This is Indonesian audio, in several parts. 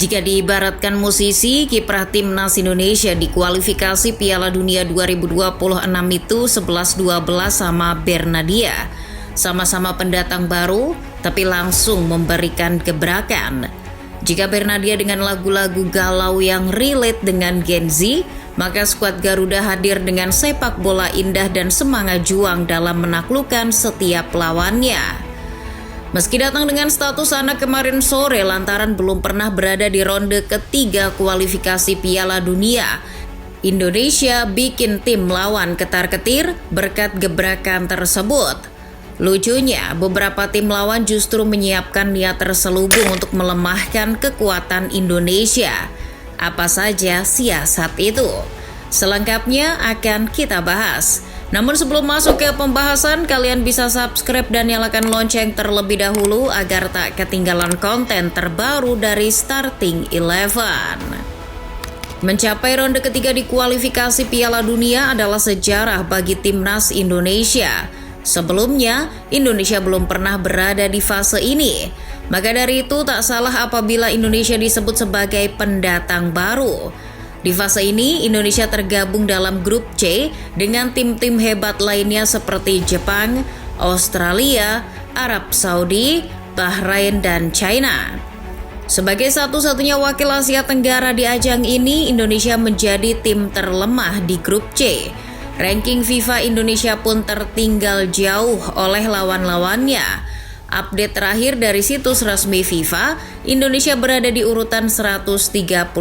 Jika diibaratkan musisi, kiprah timnas Indonesia di kualifikasi Piala Dunia 2026 itu 11-12 sama Bernadia. Sama-sama pendatang baru, tapi langsung memberikan gebrakan. Jika Bernadia dengan lagu-lagu galau yang relate dengan Gen Z, maka skuad Garuda hadir dengan sepak bola indah dan semangat juang dalam menaklukkan setiap lawannya. Meski datang dengan status anak kemarin sore lantaran belum pernah berada di ronde ketiga kualifikasi Piala Dunia, Indonesia bikin tim lawan ketar-ketir berkat gebrakan tersebut. Lucunya, beberapa tim lawan justru menyiapkan niat terselubung untuk melemahkan kekuatan Indonesia. Apa saja siasat itu? Selengkapnya akan kita bahas. Namun sebelum masuk ke pembahasan, kalian bisa subscribe dan nyalakan lonceng terlebih dahulu agar tak ketinggalan konten terbaru dari Starting Eleven. Mencapai ronde ketiga di kualifikasi Piala Dunia adalah sejarah bagi timnas Indonesia. Sebelumnya, Indonesia belum pernah berada di fase ini. Maka dari itu tak salah apabila Indonesia disebut sebagai pendatang baru. Di fase ini, Indonesia tergabung dalam grup C dengan tim-tim hebat lainnya seperti Jepang, Australia, Arab Saudi, Bahrain, dan China. Sebagai satu-satunya wakil Asia Tenggara di ajang ini, Indonesia menjadi tim terlemah di grup C. Ranking FIFA Indonesia pun tertinggal jauh oleh lawan-lawannya. Update terakhir dari situs resmi FIFA, Indonesia berada di urutan 133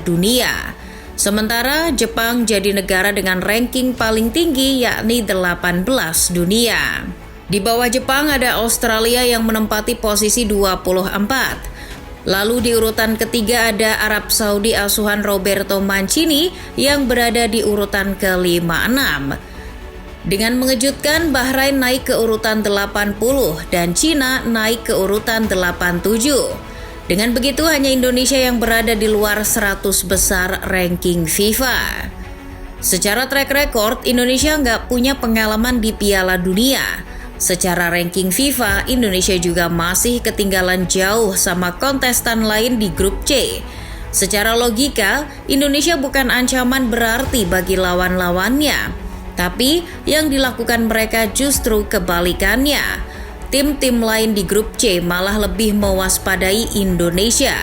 dunia. Sementara Jepang jadi negara dengan ranking paling tinggi yakni 18 dunia. Di bawah Jepang ada Australia yang menempati posisi 24. Lalu di urutan ketiga ada Arab Saudi asuhan Roberto Mancini yang berada di urutan ke-56. Dengan mengejutkan, Bahrain naik ke urutan 80 dan Cina naik ke urutan 87. Dengan begitu, hanya Indonesia yang berada di luar 100 besar ranking FIFA. Secara track record, Indonesia nggak punya pengalaman di Piala Dunia. Secara ranking FIFA, Indonesia juga masih ketinggalan jauh sama kontestan lain di grup C. Secara logika, Indonesia bukan ancaman berarti bagi lawan-lawannya. Tapi yang dilakukan mereka justru kebalikannya. Tim-tim lain di grup C malah lebih mewaspadai Indonesia.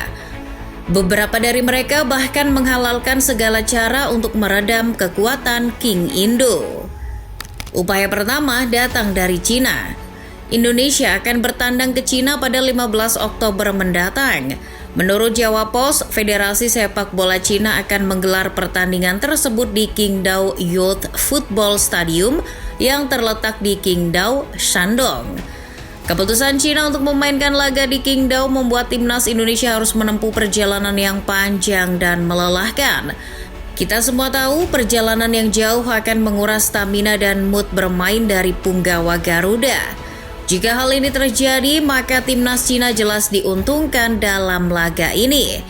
Beberapa dari mereka bahkan menghalalkan segala cara untuk meredam kekuatan King Indo. Upaya pertama datang dari Cina. Indonesia akan bertandang ke Cina pada 15 Oktober mendatang. Menurut Jawa Post, Federasi Sepak Bola Cina akan menggelar pertandingan tersebut di Qingdao Youth Football Stadium yang terletak di Qingdao, Shandong. Keputusan Cina untuk memainkan laga di Qingdao membuat timnas Indonesia harus menempuh perjalanan yang panjang dan melelahkan. Kita semua tahu perjalanan yang jauh akan menguras stamina dan mood bermain dari punggawa Garuda. Jika hal ini terjadi, maka timnas Cina jelas diuntungkan dalam laga ini.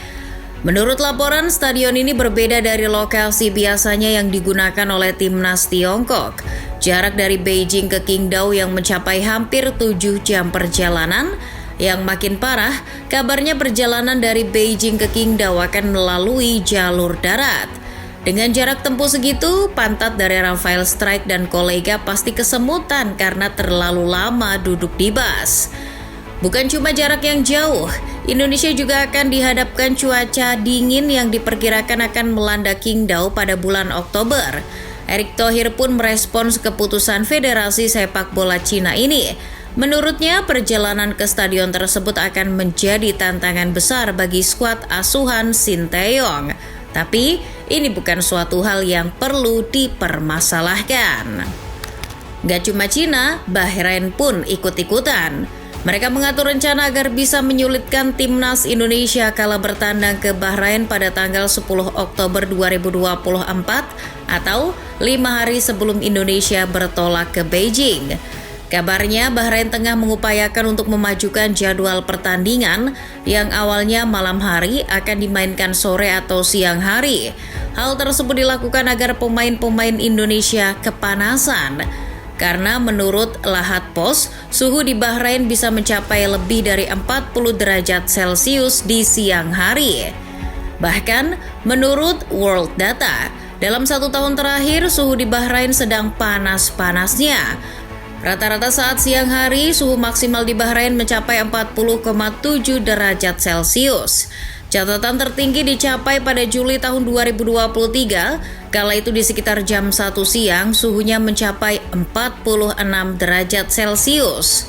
Menurut laporan, stadion ini berbeda dari lokasi biasanya yang digunakan oleh timnas Tiongkok. Jarak dari Beijing ke Qingdao yang mencapai hampir 7 jam perjalanan. Yang makin parah, kabarnya perjalanan dari Beijing ke Qingdao akan melalui jalur darat. Dengan jarak tempuh segitu, pantat dari Rafael Strike dan kolega pasti kesemutan karena terlalu lama duduk di bus. Bukan cuma jarak yang jauh, Indonesia juga akan dihadapkan cuaca dingin yang diperkirakan akan melanda Qingdao pada bulan Oktober. Erick Thohir pun merespons keputusan Federasi Sepak Bola Cina ini. Menurutnya, perjalanan ke stadion tersebut akan menjadi tantangan besar bagi skuad asuhan Sinteyong. Tapi, ini bukan suatu hal yang perlu dipermasalahkan. Gak cuma Cina, Bahrain pun ikut-ikutan. Mereka mengatur rencana agar bisa menyulitkan timnas Indonesia kala bertandang ke Bahrain pada tanggal 10 Oktober 2024 atau 5 hari sebelum Indonesia bertolak ke Beijing. Kabarnya Bahrain tengah mengupayakan untuk memajukan jadwal pertandingan yang awalnya malam hari akan dimainkan sore atau siang hari. Hal tersebut dilakukan agar pemain-pemain Indonesia kepanasan. karena menurut Lahat Post, suhu di Bahrain bisa mencapai lebih dari 40 derajat Celcius di siang hari. Bahkan, menurut World Data, dalam 1 tahun terakhir suhu di Bahrain sedang panas-panasnya. Rata-rata saat siang hari, suhu maksimal di Bahrain mencapai 40,7 derajat Celcius. Catatan tertinggi dicapai pada Juli tahun 2023, kala itu di sekitar jam 1 siang suhunya mencapai 46 derajat Celcius.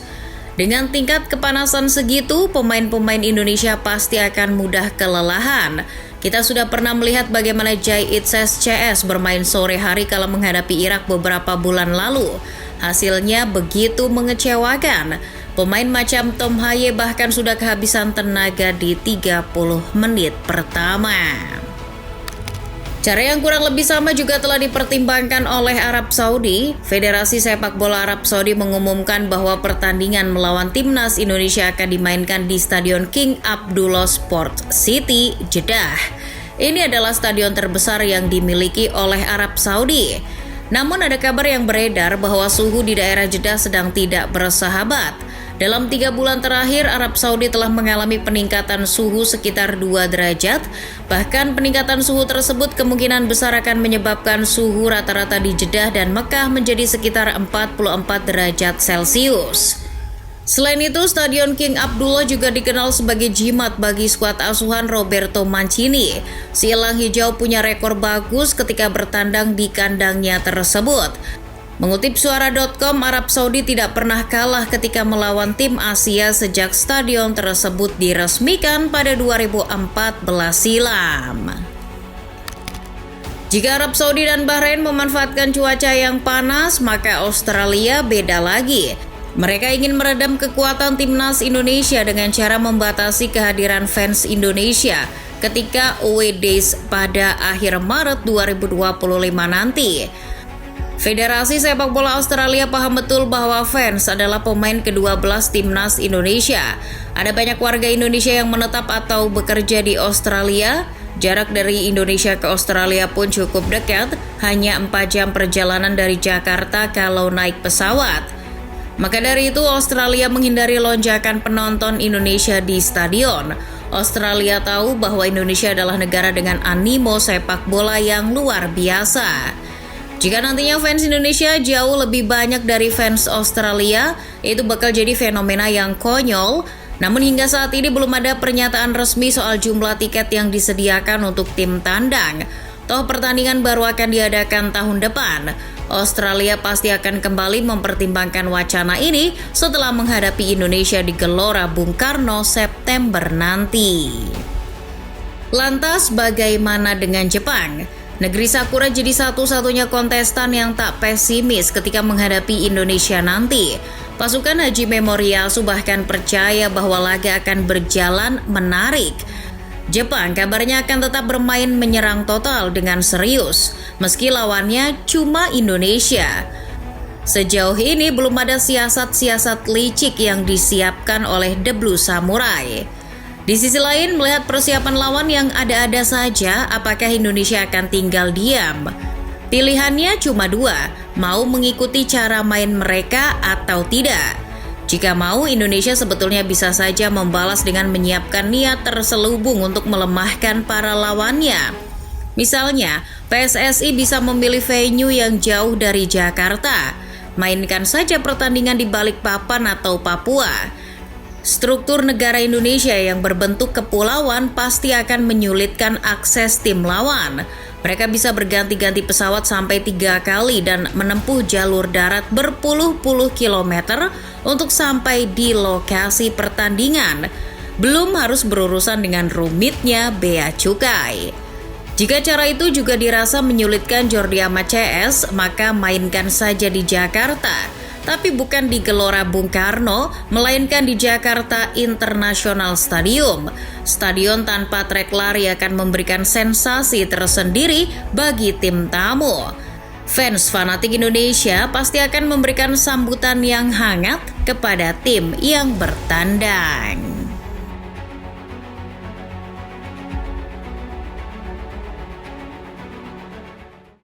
Dengan tingkat kepanasan segitu, pemain-pemain Indonesia pasti akan mudah kelelahan. Kita sudah pernah melihat bagaimana Jai Itses CS bermain sore hari kala menghadapi Irak beberapa bulan lalu. Hasilnya begitu mengecewakan. Pemain macam Tom Haye bahkan sudah kehabisan tenaga di 30 menit pertama. Cara yang kurang lebih sama juga telah dipertimbangkan oleh Arab Saudi. Federasi Sepak Bola Arab Saudi mengumumkan bahwa pertandingan melawan timnas Indonesia akan dimainkan di Stadion King Abdullah Sport City, Jeddah. Ini adalah stadion terbesar yang dimiliki oleh Arab Saudi. Namun ada kabar yang beredar bahwa suhu di daerah Jeddah sedang tidak bersahabat. Dalam 3 bulan terakhir, Arab Saudi telah mengalami peningkatan suhu sekitar 2 derajat. Bahkan peningkatan suhu tersebut kemungkinan besar akan menyebabkan suhu rata-rata di Jeddah dan Mekah menjadi sekitar 44 derajat Celcius. Selain itu, Stadion King Abdullah juga dikenal sebagai jimat bagi skuad asuhan Roberto Mancini. Si elang hijau punya rekor bagus ketika bertandang di kandangnya tersebut. Mengutip suara.com, Arab Saudi tidak pernah kalah ketika melawan tim Asia sejak stadion tersebut diresmikan pada 2014 silam. Jika Arab Saudi dan Bahrain memanfaatkan cuaca yang panas, maka Australia beda lagi. Mereka ingin meredam kekuatan timnas Indonesia dengan cara membatasi kehadiran fans Indonesia ketika away days pada akhir Maret 2025 nanti. Federasi Sepak Bola Australia paham betul bahwa fans adalah pemain ke-12 timnas Indonesia. Ada banyak warga Indonesia yang menetap atau bekerja di Australia. Jarak dari Indonesia ke Australia pun cukup dekat, hanya 4 jam perjalanan dari Jakarta kalau naik pesawat. Maka dari itu, Australia menghindari lonjakan penonton Indonesia di stadion. Australia tahu bahwa Indonesia adalah negara dengan animo sepak bola yang luar biasa. Jika nantinya fans Indonesia jauh lebih banyak dari fans Australia, itu bakal jadi fenomena yang konyol. Namun hingga saat ini belum ada pernyataan resmi soal jumlah tiket yang disediakan untuk tim tandang. Toh pertandingan baru akan diadakan tahun depan. Australia pasti akan kembali mempertimbangkan wacana ini setelah menghadapi Indonesia di Gelora Bung Karno September nanti. Lantas bagaimana dengan Jepang? Negeri Sakura jadi satu-satunya kontestan yang tak pesimis ketika menghadapi Indonesia nanti. Pasukan Hajime Moriyasu bahkan percaya bahwa laga akan berjalan menarik. Jepang kabarnya akan tetap bermain menyerang total dengan serius, meski lawannya cuma Indonesia. Sejauh ini belum ada siasat-siasat licik yang disiapkan oleh The Blue Samurai. Di sisi lain, melihat persiapan lawan yang ada-ada saja, apakah Indonesia akan tinggal diam? Pilihannya cuma 2, mau mengikuti cara main mereka atau tidak. Jika mau, Indonesia sebetulnya bisa saja membalas dengan menyiapkan niat terselubung untuk melemahkan para lawannya. Misalnya, PSSI bisa memilih venue yang jauh dari Jakarta. Mainkan saja pertandingan di Balikpapan atau Papua. Struktur negara Indonesia yang berbentuk kepulauan pasti akan menyulitkan akses tim lawan. Mereka bisa berganti-ganti pesawat sampai 3 kali dan menempuh jalur darat berpuluh-puluh kilometer untuk sampai di lokasi pertandingan. Belum harus berurusan dengan rumitnya bea cukai. Jika cara itu juga dirasa menyulitkan Jordi Amat CS, maka mainkan saja di Jakarta. Tapi bukan di Gelora Bung Karno, melainkan di Jakarta International Stadium. Stadion tanpa trek lari akan memberikan sensasi tersendiri bagi tim tamu. Fans fanatik Indonesia pasti akan memberikan sambutan yang hangat kepada tim yang bertandang.